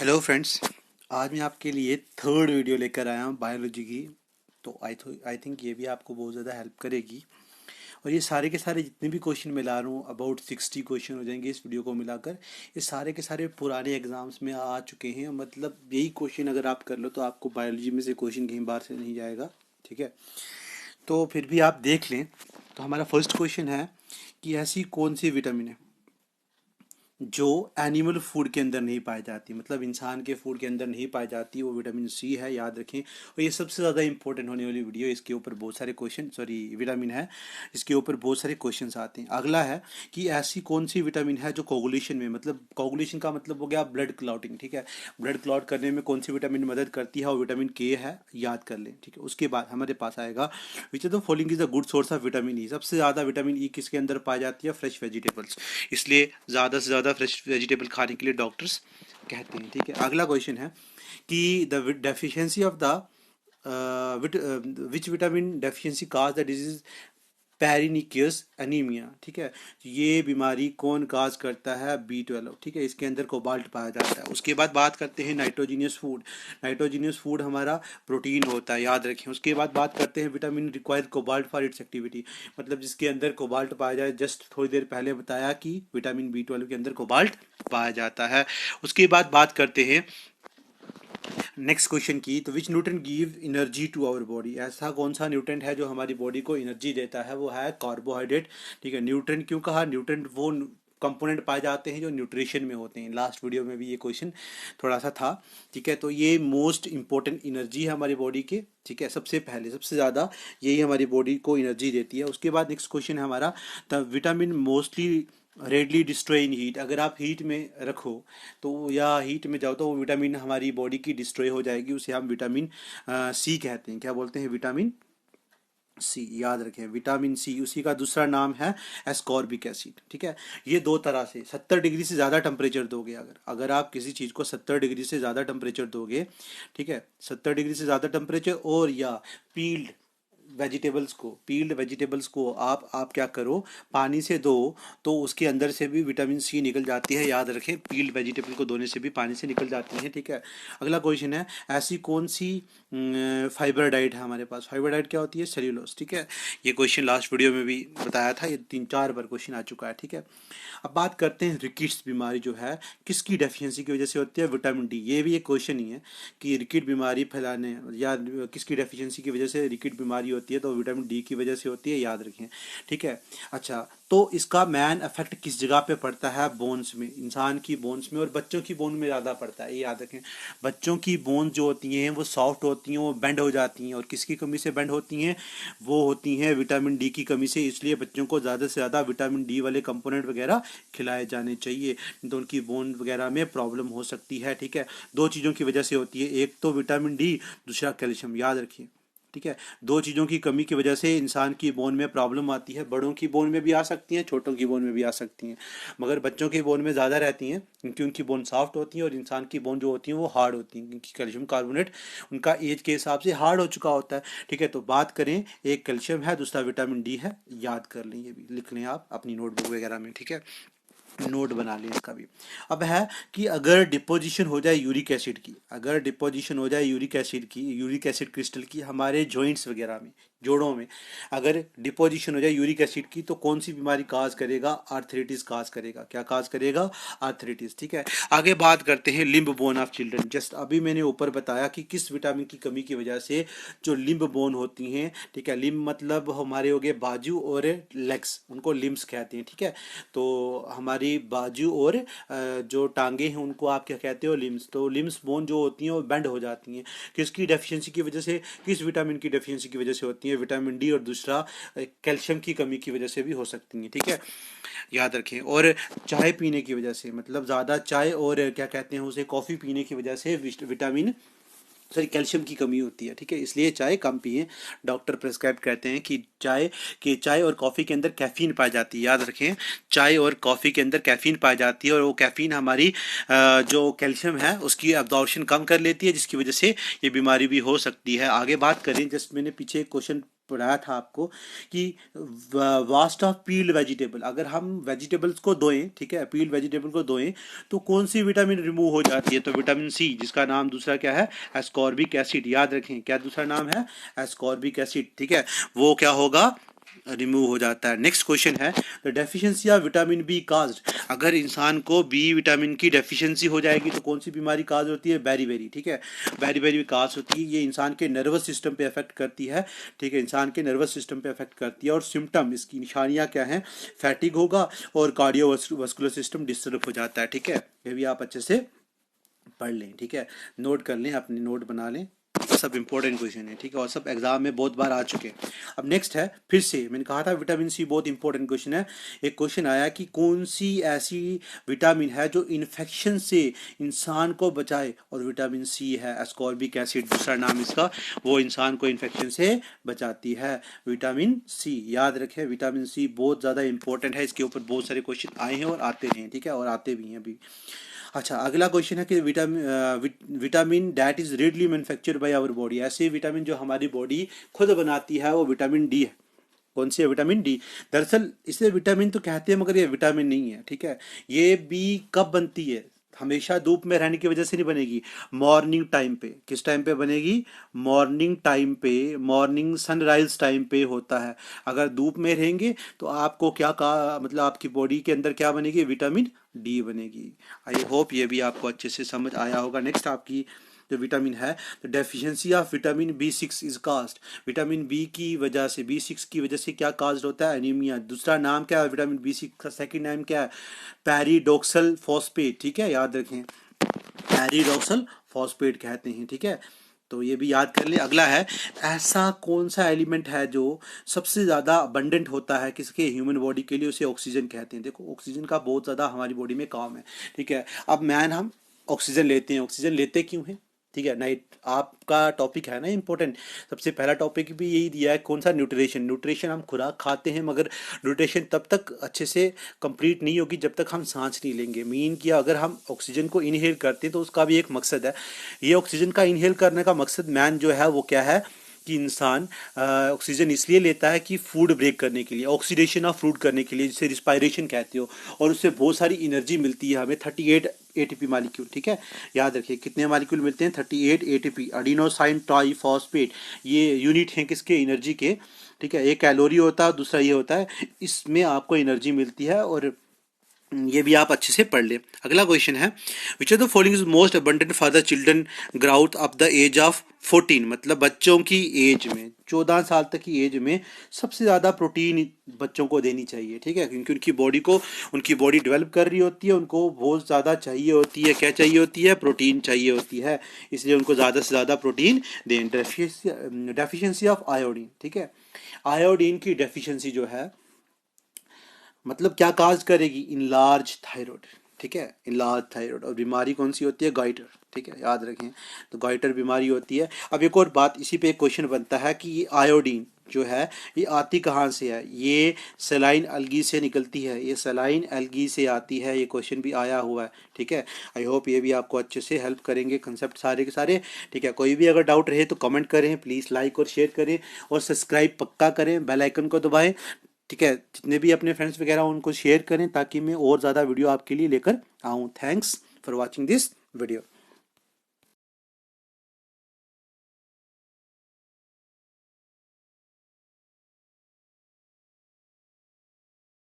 Hello friends. आज मैं आपके लिए थर्ड वीडियो लेकर आया हूँ बायोलॉजी की। तो आई थिंक ये भी आपको बहुत ज़्यादा हेल्प करेगी। और ये सारे के सारे जितने भी क्वेश्चन मैं ला रहा हूँ अबाउट 60 क्वेश्चन हो जाएंगे इस वीडियो को मिलाकर। ये सारे के सारे पुराने एग्जाम्स में आ चुके हैं, मतलब यही क्वेश्चन अगर आप कर लो तो आपको बायोलॉजी में से क्वेश्चन कहीं बाहर से नहीं जाएगा। ठीक है, तो फिर भी आप देख लें। तो हमारा फर्स्ट क्वेश्चन है कि ऐसी कौन सी विटामिन है जो एनिमल फूड के अंदर नहीं पाई जाती, मतलब इंसान के फूड के अंदर नहीं पाई जाती, वो विटामिन सी है, याद रखें। और ये सबसे ज़्यादा इंपॉर्टेंट होने वाली वीडियो, इसके ऊपर बहुत सारे क्वेश्चन, सॉरी विटामिन है, इसके ऊपर बहुत सारे क्वेश्चंस आते हैं। अगला है कि ऐसी कौन सी विटामिन है जो कोगुलेशन में, मतलब कोगुलेशन का मतलब हो गया ब्लड क्लॉटिंग। ठीक है, ब्लड क्लॉट करने में कौन सी विटामिन मदद करती है, और विटामिन के है, याद कर लें। ठीक है, उसके बाद हमारे पास आएगा which of the following is a good source of vitamin E. सबसे ज़्यादा विटामिन ई किसके अंदर पाई जाती है, फ्रेश वेजिटेबल्स। इसलिए ज़्यादा से ज़्यादा फ्रेश वेजिटेबल खाने के लिए डॉक्टर्स कहते हैं। ठीक है, अगला क्वेश्चन है कि the deficiency of the which vitamin deficiency cause the disease pernicious anaemia. ठीक है, ये बीमारी कौन काज करता है, B12। ठीक है, इसके अंदर कोबाल्ट पाया जाता है। उसके बाद बात करते हैं नाइट्रोजीनियस फूड। नाइट्रोजीनियस फूड हमारा प्रोटीन होता है, याद रखें। उसके बाद बात करते हैं vitamin require cobalt for its activity, मतलब जिसके अंदर कोबाल्ट पाया जाए। जस्ट थोड़ी देर पहले बताया कि विटामिन B12 के अंदर कोबाल्ट पाया जाता है। उसके बाद बात करते हैं नेक्स्ट क्वेश्चन की, तो which nutrient give energy to our body. ऐसा कौन सा न्यूट्रेंट है जो हमारी बॉडी को एनर्जी देता है, वो है कार्बोहाइड्रेट। ठीक है, न्यूट्रेंट क्यों कहा, न्यूट्रेंट वो कंपोनेंट पाए जाते हैं जो न्यूट्रिशन में होते हैं। लास्ट वीडियो में भी ये क्वेश्चन थोड़ा सा था। ठीक है, तो ये मोस्ट इंपॉर्टेंट एनर्जी है हमारी बॉडी के। ठीक है, सबसे पहले सबसे ज़्यादा यही हमारी बॉडी को एनर्जी देती है। उसके बाद नेक्स्ट क्वेश्चन है हमारा, the vitamin mostly readily destroy in heat. अगर आप हीट में रखो तो, या हीट में जाओ, तो वो विटामिन हमारी बॉडी की डिस्ट्रॉय हो जाएगी। उसे हम विटामिन सी कहते हैं। क्या बोलते हैं, विटामिन सी, याद रखें। विटामिन सी, उसी का दूसरा नाम है एस्कॉर्बिक एसिड। ठीक है, ये दो तरह से 70 डिग्री से ज़्यादा टेम्परेचर दोगे, अगर आप किसी चीज़ को 70 डिग्री से ज़्यादा टेम्परेचर दोगे, ठीक है, 70 डिग्री से ज़्यादा टेम्परेचर, और या पील्ड पील्ड वेजिटेबल्स को आप क्या करो, पानी से दो, तो उसके अंदर से भी विटामिन सी निकल जाती है। याद रखें, पील्ड वेजिटेबल को धोने से भी पानी से निकल जाती है। ठीक है, अगला क्वेश्चन है, ऐसी कौन सी फाइबर डाइट है हमारे पास। फाइबर डाइट क्या होती है, सेल्यूलोज। ठीक है, ये क्वेश्चन लास्ट वीडियो में भी बताया था, ये 3-4 बार क्वेश्चन आ चुका है। ठीक है, अब बात करते हैं रिकेट्स बीमारी जो है किसकी डेफिशिएंसी की वजह से होती है, विटामिन डी। ये भी एक क्वेश्चन ही है कि रिकेट बीमारी फैलाने या किसकी डेफिशिएंसी की वजह से रिकेट बीमारी होती है, तो विटामिन डी की वजह से होती है, याद रखें। ठीक है, अच्छा, तो इसका मैन इफेक्ट किस जगह पे पड़ता है, बोन्स में, इंसान की बोन्स में, और बच्चों की बोन में ज़्यादा पड़ता है, ये याद रखें। बच्चों की बोन्स जो होती हैं वो सॉफ्ट होती हैं, वो बेंड हो जाती हैं, और किसकी कमी से बेंड होती हैं, वो होती हैं विटामिन डी की कमी से। इसलिए बच्चों को ज़्यादा से ज़्यादा विटामिन डी वाले कंपोनेंट वगैरह खिलाए जाने चाहिए, तो उनकी बोन वगैरह में प्रॉब्लम हो सकती है। ठीक है, दो चीज़ों की वजह से होती है, एक तो विटामिन डी, दूसरा कैल्शियम, याद रखिए। ठीक है, दो चीज़ों की कमी की वजह से इंसान की बोन में प्रॉब्लम आती है। बड़ों की बोन में भी आ सकती हैं, छोटों की बोन में भी आ सकती हैं, मगर बच्चों की बोन में ज़्यादा रहती हैं क्योंकि उनकी बोन सॉफ्ट होती है, और इंसान की बोन जो होती है वो हार्ड होती हैं क्योंकि कैल्शियम कार्बोनेट उनका एज के हिसाब से हार्ड हो चुका होता है। ठीक है, तो बात करें, एक कैल्शियम है, दूसरा विटामिन डी है, याद कर लें, ये भी लिख लें आप अपनी नोटबुक वगैरह में। ठीक है, नोट बना लें इसका भी। अब है कि अगर डिपोजिशन हो जाए यूरिक एसिड की, अगर डिपोजिशन हो जाए यूरिक एसिड की, यूरिक एसिड क्रिस्टल की हमारे जॉइंट्स वगैरह में, जोड़ों में अगर डिपोजिशन हो जाए यूरिक एसिड की, तो कौन सी बीमारी काज करेगा, आर्थराइटिस काज करेगा। क्या काज करेगा, आर्थराइटिस। ठीक है, आगे बात करते हैं limb bone of children. Just अभी मैंने ऊपर बताया कि किस विटामिन की कमी की वजह से जो लिम्ब बोन होती हैं, ठीक है, लिम्ब मतलब हमारे हो गए बाजू और लेग्स, उनको लिम्स कहते हैं। ठीक है, तो हमारी बाजू और जो टांगे हैं उनको आप क्या कहते हो, लिम्स। तो लिम्स बोन जो होती हैं वो बेंड हो जाती हैं, किसकी डेफिशिएंसी की वजह से, किस विटामिन की डेफिशिएंसी की वजह से होती हैं, विटामिन डी, और दूसरा कैल्शियम की कमी की वजह से भी हो सकती हैं। ठीक है, याद रखें। और चाय पीने की वजह से, मतलब ज़्यादा चाय और क्या कहते हैं उसे, कॉफ़ी पीने की वजह से विटामिन, सॉरी, कैल्शियम की कमी होती है। ठीक है, इसलिए चाय कम पिएं। डॉक्टर प्रेस्क्राइब कहते हैं कि चाय और कॉफ़ी के अंदर कैफ़ीन पाई जाती है, याद रखें। चाय और कॉफ़ी के अंदर कैफ़ीन पाई जाती है, और वो कैफ़ीन हमारी जो कैल्शियम है उसकी अब्जॉर्प्शन कम कर लेती है, जिसकी वजह से ये बीमारी भी हो सकती है। आगे बात करें, जस्ट मैंने पीछे एक क्वेश्चन पढ़ाया था आपको कि वास्ट ऑफ पील्ड वेजिटेबल, अगर हम वेजिटेबल्स को धोएं, ठीक है, पील्ड वेजिटेबल को धोएं तो कौन सी विटामिन रिमूव हो जाती है? तो विटामिन सी, जिसका नाम दूसरा क्या है? Ascorbic acid. याद रखें क्या दूसरा नाम है? एस्कॉर्बिक एसिड, ठीक है, वो क्या होगा? रिमूव हो जाता है। नेक्स्ट क्वेश्चन है the deficiency of vitamin B caused, अगर इंसान को बी विटामिन की डेफिशिएंसी हो जाएगी तो कौन सी बीमारी काज होती है? बेरी, ठीक है, बेरी काज होती है। ये इंसान के नर्वस सिस्टम पे अफेक्ट करती है, ठीक है, इंसान के नर्वस सिस्टम पे अफेक्ट करती है। और सिम्टम, इसकी निशानियां क्या हैं? फैटिग होगा और कार्डियोवास्कुलर सिस्टम डिस्टर्ब हो जाता है, ठीक है। ये भी आप अच्छे से पढ़ लें, ठीक है, नोट कर लें, अपनी नोट बना लें, सब इंपॉर्टेंट क्वेश्चन है, ठीक है, और सब एग्जाम में बहुत बार आ चुके हैं। अब नेक्स्ट है, फिर से मैंने कहा था विटामिन सी बहुत इंपॉर्टेंट क्वेश्चन है। एक क्वेश्चन आया कि कौन सी ऐसी विटामिन है जो इन्फेक्शन से इंसान को बचाए, और विटामिन सी है एस्कॉर्बिक एसिड, दूसरा नाम इसका, वो इंसान को इन्फेक्शन से बचाती है, विटामिन सी। याद रखें विटामिन सी बहुत ज़्यादा इंपॉर्टेंट है, इसके ऊपर बहुत सारे क्वेश्चन आए हैं और आते रहे हैं, ठीक है, और आते भी हैं अभी। अच्छा, अगला क्वेश्चन है कि vitamin that is readily manufactured by our body, ऐसे विटामिन जो हमारी बॉडी खुद बनाती है वो विटामिन डी है। कौन सी है? Vitamin D. दरअसल इसे विटामिन तो कहते हैं मगर ये विटामिन नहीं है, ठीक है। ये बी कब बनती है? हमेशा धूप में रहने की वजह से नहीं बनेगी, मॉर्निंग टाइम पे। किस टाइम पे बनेगी? मॉर्निंग टाइम पे, मॉर्निंग सनराइज टाइम पे होता है। अगर धूप में रहेंगे तो आपको क्या कहा, मतलब आपकी बॉडी के अंदर क्या बनेगी? विटामिन डी बनेगी। आई होप ये भी आपको अच्छे से समझ आया होगा। नेक्स्ट आपकी जो विटामिन है, तो deficiency of vitamin B6 is caused, vitamin B की वजह से, B6 की वजह से क्या कास्ट होता है? एनीमिया। दूसरा नाम क्या है विटामिन B6 का? सेकंड नाम क्या है? पैरिडोक्सल फॉस्फेट, ठीक है, याद रखें, पैरिडोक्सल फॉस्फेट कहते हैं, ठीक है, तो ये भी याद कर लें। अगला है, ऐसा कौन सा एलिमेंट है जो सबसे ज़्यादा अबंडेंट होता है किसके? ह्यूमन बॉडी के लिए, उसे ऑक्सीजन कहते हैं। देखो ऑक्सीजन का बहुत ज़्यादा हमारी बॉडी में काम है, ठीक है। अब मैन हम ऑक्सीजन लेते हैं, ऑक्सीजन लेते क्यों हैं? ठीक है, नाइट आपका टॉपिक है ना इंपॉर्टेंट, सबसे पहला टॉपिक भी यही दिया है, कौन सा? न्यूट्रिशन। न्यूट्रिशन हम खुराक खाते हैं मगर न्यूट्रिशन तब तक अच्छे से कंप्लीट नहीं होगी जब तक हम सांस नहीं लेंगे। मीन किया, अगर हम ऑक्सीजन को इनहेल करते हैं तो उसका भी एक मकसद है। ये ऑक्सीजन का इनहेल करने का मकसद मैन जो है वो क्या है कि इंसान ऑक्सीजन इसलिए लेता है कि फूड ब्रेक करने के लिए, ऑक्सीडेशन ऑफ फूड करने के लिए, जिसे रिस्पायरेशन कहते हो, और उससे बहुत सारी एनर्जी मिलती है हमें, 38 ATP मालिक्यूल, ठीक है। याद रखिए कितने मालिक्यूल मिलते हैं? 38 ATP, एडिनोसाइन ट्राइफॉस्फेट, ये यूनिट हैं किसके? एनर्जी के, ठीक है। एक कैलोरी होता है, दूसरा ये होता है, इसमें आपको एनर्जी मिलती है, और ये भी आप अच्छे से पढ़ लें। अगला क्वेश्चन है, which are the following is most abundant for the children growth of the age of 14, मतलब बच्चों की एज में, 14 साल तक की एज में सबसे ज़्यादा प्रोटीन बच्चों को देनी चाहिए, ठीक है, क्योंकि उनकी बॉडी डेवलप कर रही होती है, उनको बहुत ज़्यादा चाहिए होती है, क्या चाहिए होती है? प्रोटीन चाहिए होती है, इसलिए उनको ज़्यादा से ज़्यादा प्रोटीन दें। डेफिशिएंसी ऑफ आयोडीन, ठीक है, आयोडीन की डेफिशिएंसी जो है, मतलब क्या काज करेगी? इनलार्ज थायराइड, ठीक है, इनलार्ज थायराइड। और बीमारी कौन सी होती है? गाइटर, ठीक है, याद रखें, तो गाइटर बीमारी होती है। अब एक और बात इसी पे एक क्वेश्चन बनता है कि ये आयोडीन जो है ये आती कहाँ से है? ये सलाइन अलगी से निकलती है, ये सलाइन अलगी से आती है, ये क्वेश्चन भी आया हुआ है, ठीक है। आई होप ये भी आपको अच्छे से हेल्प करेंगे कंसेप्ट सारे के सारे, ठीक है। कोई भी अगर डाउट रहे तो कमेंट करें, प्लीज़ लाइक और शेयर करें, और सब्सक्राइब पक्का करें, बेल आइकन को दबाएं, ठीक है। जितने भी अपने फ्रेंड्स वगैरह उनको शेयर करें ताकि मैं और ज़्यादा वीडियो आपके लिए लेकर आऊँ। Thanks for watching this video.